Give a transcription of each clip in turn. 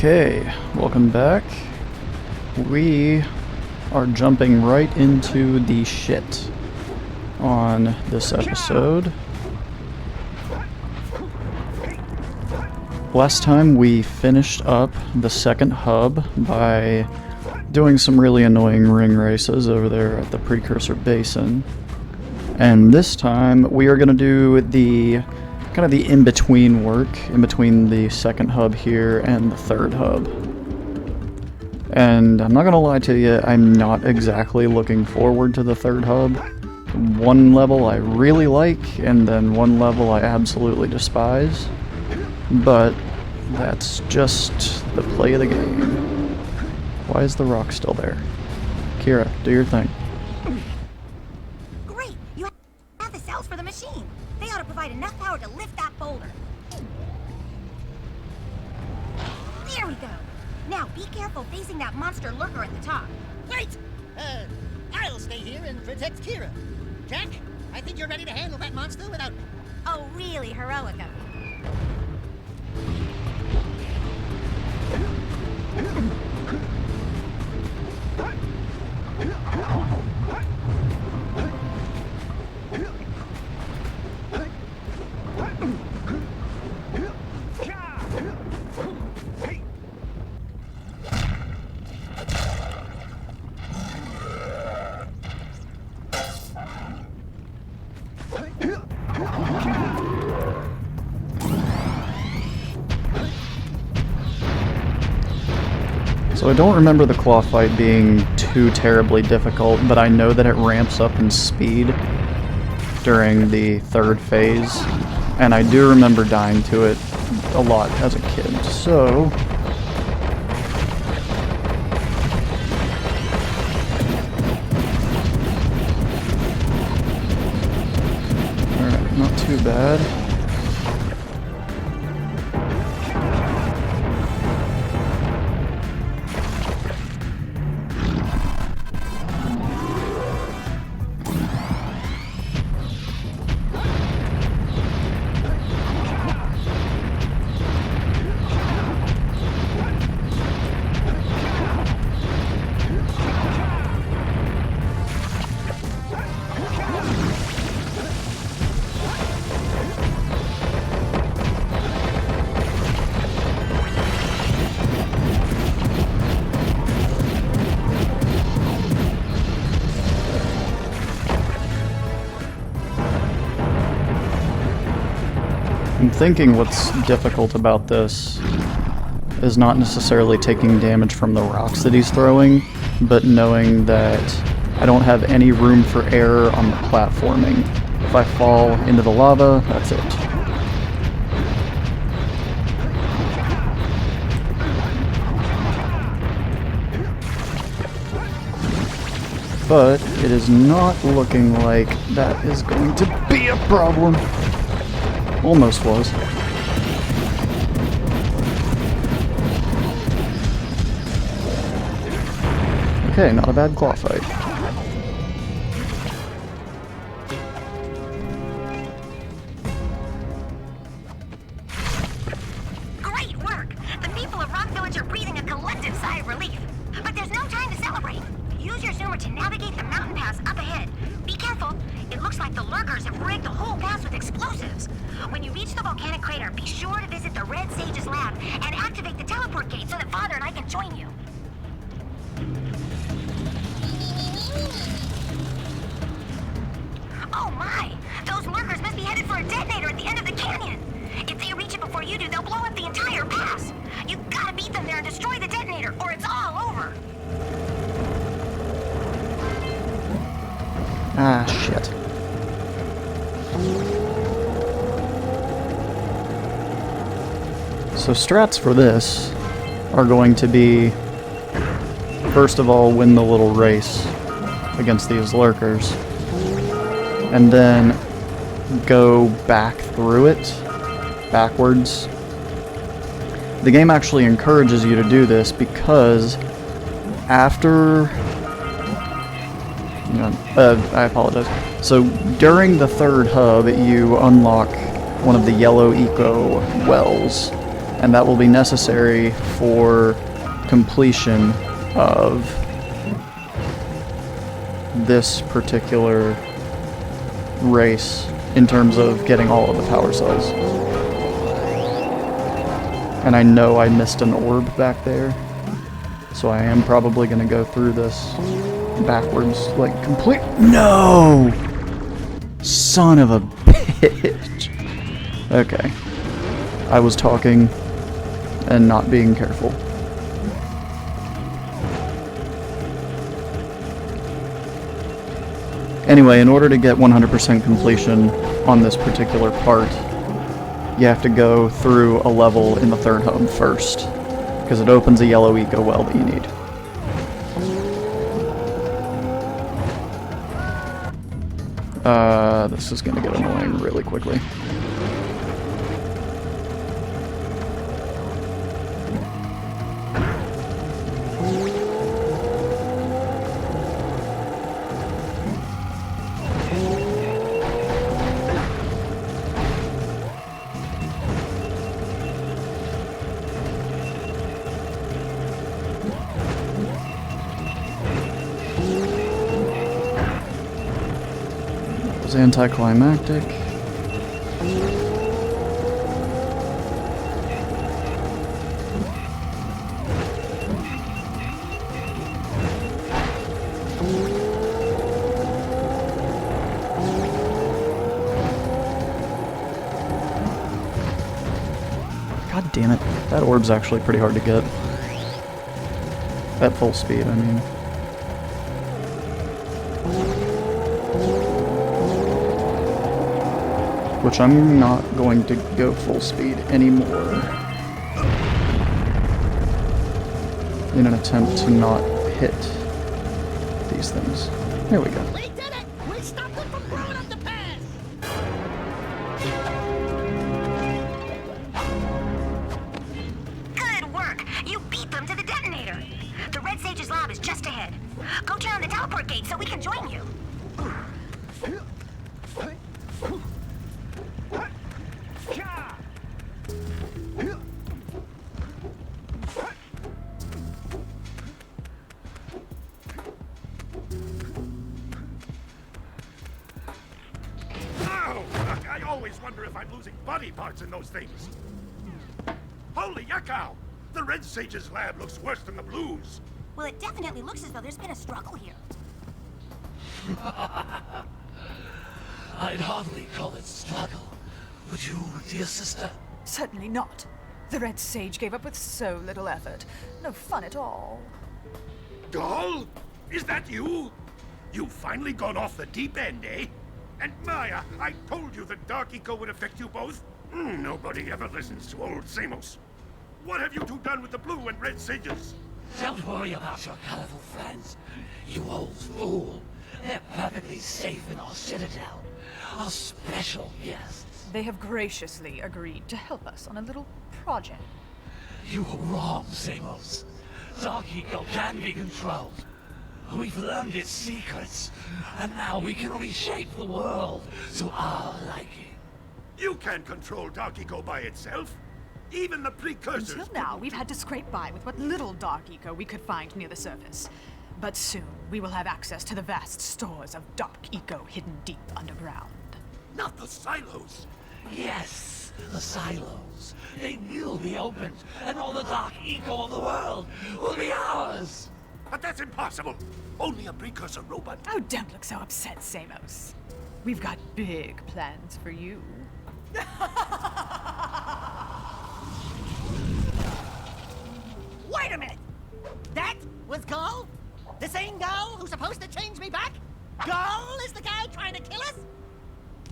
Okay, welcome back. We are jumping right into the shit on this episode. Last time we finished up the second hub by doing some really annoying ring races over there at the Precursor Basin. And this time we are going to do the kind of the in-between work, in between the second hub here and the third hub. And I'm not gonna lie to you, I'm not exactly looking forward to the third hub. One level I really like, and then one level I absolutely despise. But that's just the play of the game. Why is the rock still there? Kira, do your thing. Great! You have the cells for the machine. They ought to provide enough power to lift that boulder. There we go. Now be careful facing that monster lurker at the top. Right! I'll stay here and protect Kira. Jak, I think you're ready to handle that monster without me. Oh, really heroic of you. So I don't remember the claw fight being too terribly difficult, but I know that it ramps up in speed during the third phase, and I do remember dying to it a lot as a kid, so... Alright, not too bad. I'm thinking what's difficult about this is not necessarily taking damage from the rocks that he's throwing, but knowing that I don't have any room for error on the platforming. If I fall into the lava, that's it. But it is not looking like that is going to be a problem. Almost was. Okay, not a bad claw fight. Great work! The people of Rock Village are breathing a collective sigh of relief. But there's no time to celebrate. Use your zoomer to navigate the mountain pass up ahead. Be careful. It looks like the lurkers have rigged the whole pass with explosives. When you reach the volcanic crater, be sure to visit the Red Sage's lab and activate the teleport gate so that Father and I can join you. Oh my! Those lurkers must be headed for a detonator at the end of the canyon. If they reach it before you do, they'll blow up the entire pass. You've got to beat them there and destroy the detonator, or it's all over. Ah, shit. So strats for this are going to be, first of all, win the little race against these lurkers, and then go back through it, backwards. The game actually encourages you to do this because after... I apologize. So during the third hub, you unlock one of the yellow eco wells, And that will be necessary for completion of this particular race in terms of getting all of the power cells. And I know I missed an orb back there, so I am probably going to go through this backwards, like complete— No! Son of a bitch. Okay. I was talking and not being careful. Anyway, in order to get 100% completion on this particular part, you have to go through a level in the third home first, because it opens a yellow eco well that you need. This is gonna get annoying really quickly. Anticlimactic. God damn it. That orb's actually pretty hard to get. At full speed, I mean. Which I'm not going to go full speed anymore in an attempt to not hit these things. There we go. We did it! We stopped them from blowing up the pass! Good work! You beat them to the detonator. The Red Sage's lab is just ahead. Go turn on the teleport gate so we can join you. I always wonder if I'm losing body parts in those things. Holy yuckow! The Red Sage's lab looks worse than the Blues. Well, it definitely looks as though there's been a struggle here. I'd hardly call it struggle. Would you, dear sister? Certainly not. The Red Sage gave up with so little effort. No fun at all. Doll? Is that you? You've finally gone off the deep end, eh? And Maya, I told you that Dark Eco would affect you both. Nobody ever listens to old Samos. What have you two done with the Blue and Red Sages? Don't worry about your colorful friends, you old fool. They're perfectly safe in our citadel. Our special guests. They have graciously agreed to help us on a little project. You were wrong, Samos. Dark Eco can be controlled. We've learned its secrets, and now we can reshape the world to our liking. You can't control Dark Eco by itself. Even the Precursors. Until now, we've had to scrape by with what little Dark Eco we could find near the surface. But soon, we will have access to the vast stores of Dark Eco hidden deep underground. Not the silos. Yes, the silos. They will be opened, and all the Dark Eco of the world will be ours. But that's impossible. Only a Precursor robot. Oh, don't look so upset, Samos. We've got big plans for you. Wait a minute! That was Gall? The same Gall who's supposed to change me back? Gall is the guy trying to kill us?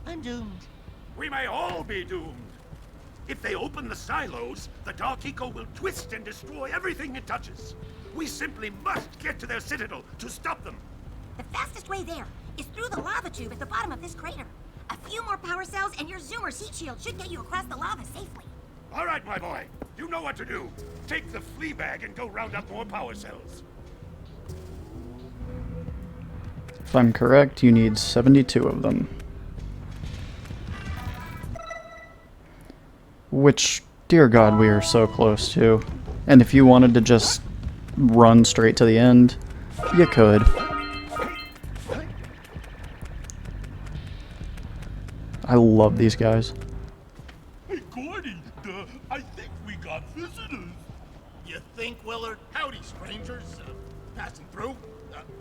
I'm doomed. We may all be doomed. If they open the silos, the Dark Eco will twist and destroy everything it touches. We simply must get to their citadel to stop them. The fastest way there is through the lava tube at the bottom of this crater. A few more power cells and your Zoomer's heat shield should get you across the lava safely. All right, my boy. You know what to do. Take the flea bag and go round up more power cells. If I'm correct, you need 72 of them. Which Dear God, we are so close to. And if you wanted to just run straight to the end, you could. I love these guys. Hey, Gordy, I think we got visitors. You think, Willard? Howdy, strangers. Passing through?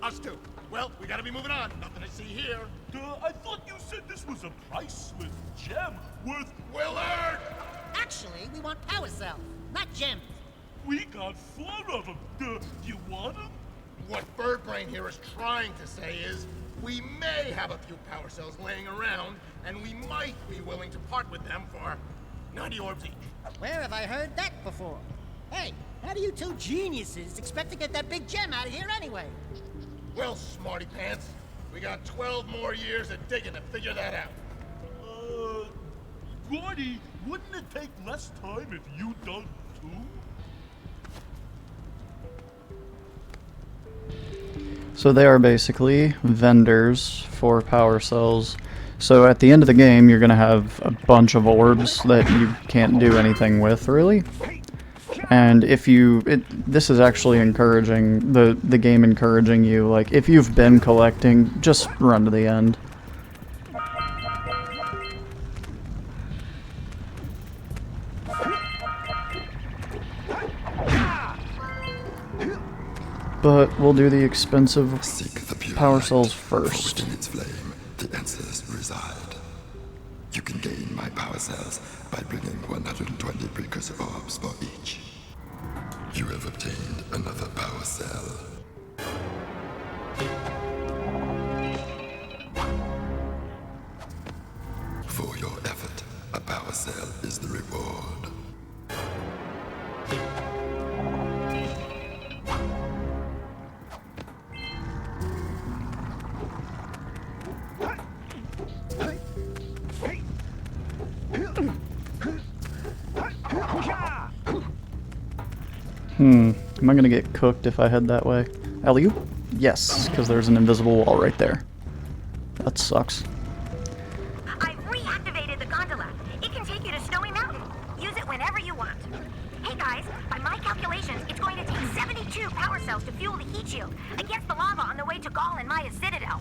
Us too. Well, we gotta be moving on. Nothing I see here. I thought you said this was a priceless gem worth... Willard! Actually, we want power cells, not gems. We got 4 of them. Do you want them? What Birdbrain here is trying to say is, we may have a few power cells laying around, and we might be willing to part with them for 90 orbs each. Where have I heard that before? Hey, how do you two geniuses expect to get that big gem out of here anyway? Well, smarty pants, we got 12 more years of digging to figure that out. Gordy, wouldn't it take less time if you dug too? So they are basically vendors for power cells. So at the end of the game, you're going to have a bunch of orbs that you can't do anything with, really. And if you... this is actually encouraging, the game encouraging you, like, if you've been collecting, just run to the end. But we'll do the expensive power cells first. Within its flame, the answers reside. You can gain my power cells by bringing 120 precursor orbs for each. You have obtained another power cell. For your effort, a power cell is the reward. Am I gonna get cooked if I head that way? Alley-oop? Yes, because there's an invisible wall right there. That sucks. I've reactivated the gondola. It can take you to Snowy Mountain. Use it whenever you want. Hey guys, by my calculations, it's going to take 72 power cells to fuel the heat shield against the lava on the way to Gaul and Maya's Citadel.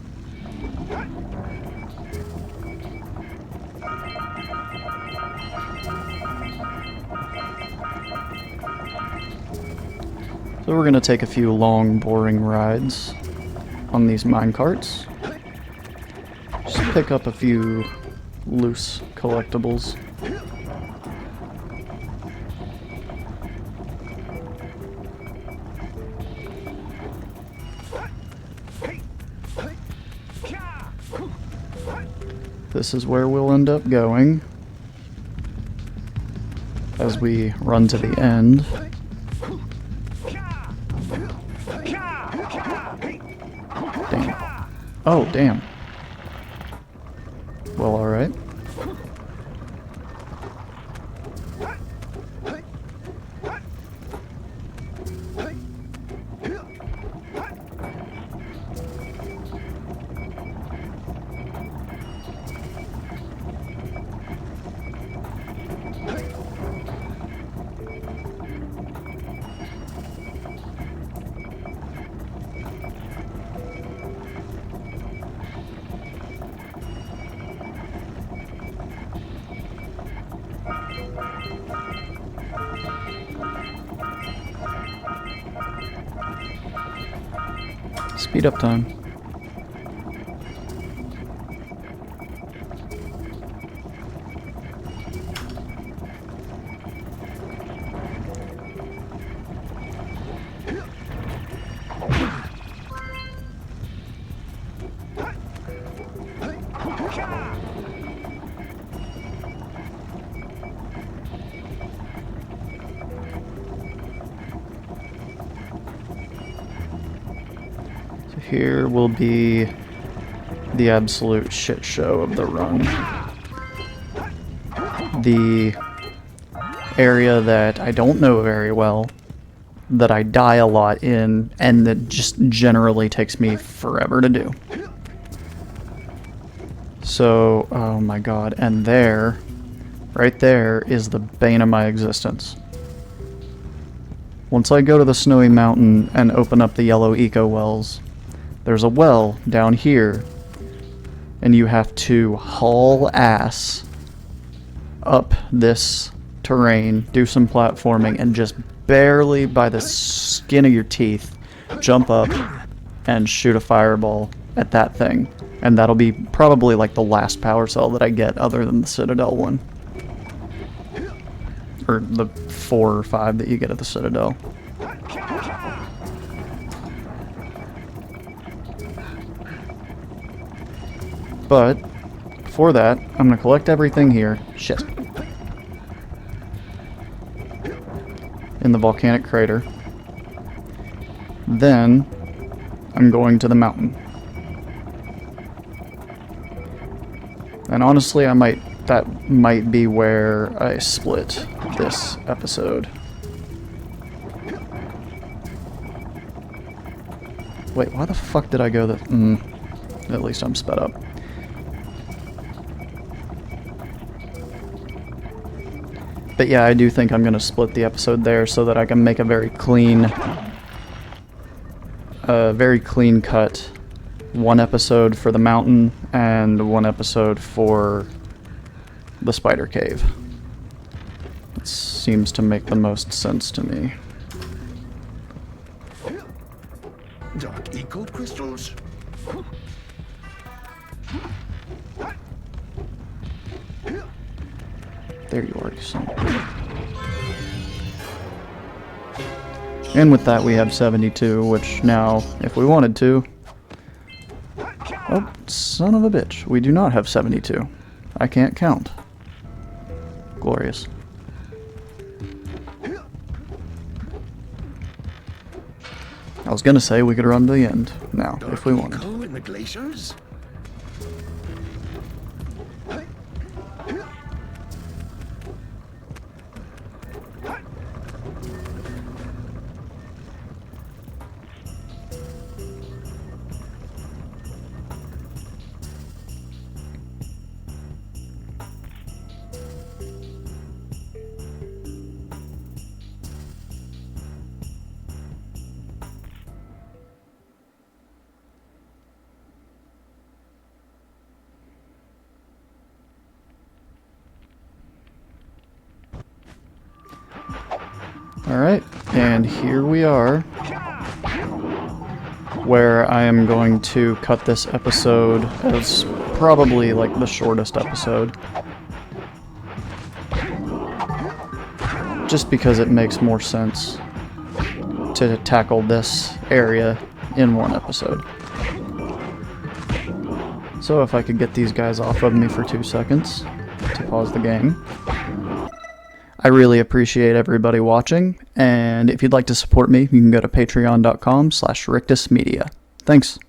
So we're gonna take a few long, boring rides on these minecarts. Just pick up a few loose collectibles. This is where we'll end up going as we run to the end. Damn. Oh, damn. Well, alright. Speed up time. Here will be the absolute shit show of the run. The area that I don't know very well, that I die a lot in, and that just generally takes me forever to do. So, oh my god, and there, right there is the bane of my existence. Once I go to the snowy mountain and open up the yellow eco wells, there's a well down here, and you have to haul ass up this terrain, do some platforming, and just barely by the skin of your teeth jump up and shoot a fireball at that thing. And that'll be probably like the last power cell that I get other than the Citadel one. Or the 4 or 5 that you get at the Citadel. But before that, I'm gonna collect everything here. Shit. In the volcanic crater. Then I'm going to the mountain. And honestly, that might be where I split this episode. Wait, why the fuck did I go at least I'm sped up. But yeah, I do think I'm gonna split the episode there so that I can make a very clean cut 1 episode for the mountain and 1 episode for the spider cave. It seems to make the most sense to me. Dark eco crystals? There you are, you son. And with that we have 72, which now, if we wanted to... Oh, son of a bitch. We do not have 72. I can't count. Glorious. I was gonna say we could run to the end now, if we wanted. Eco in the glaciers? Alright, and here we are, where I am going to cut this episode as probably like the shortest episode. Just because it makes more sense to tackle this area in 1 episode. So if I could get these guys off of me for 2 seconds to pause the game. I really appreciate everybody watching, and if you'd like to support me, you can go to patreon.com/rictusmedia. Thanks.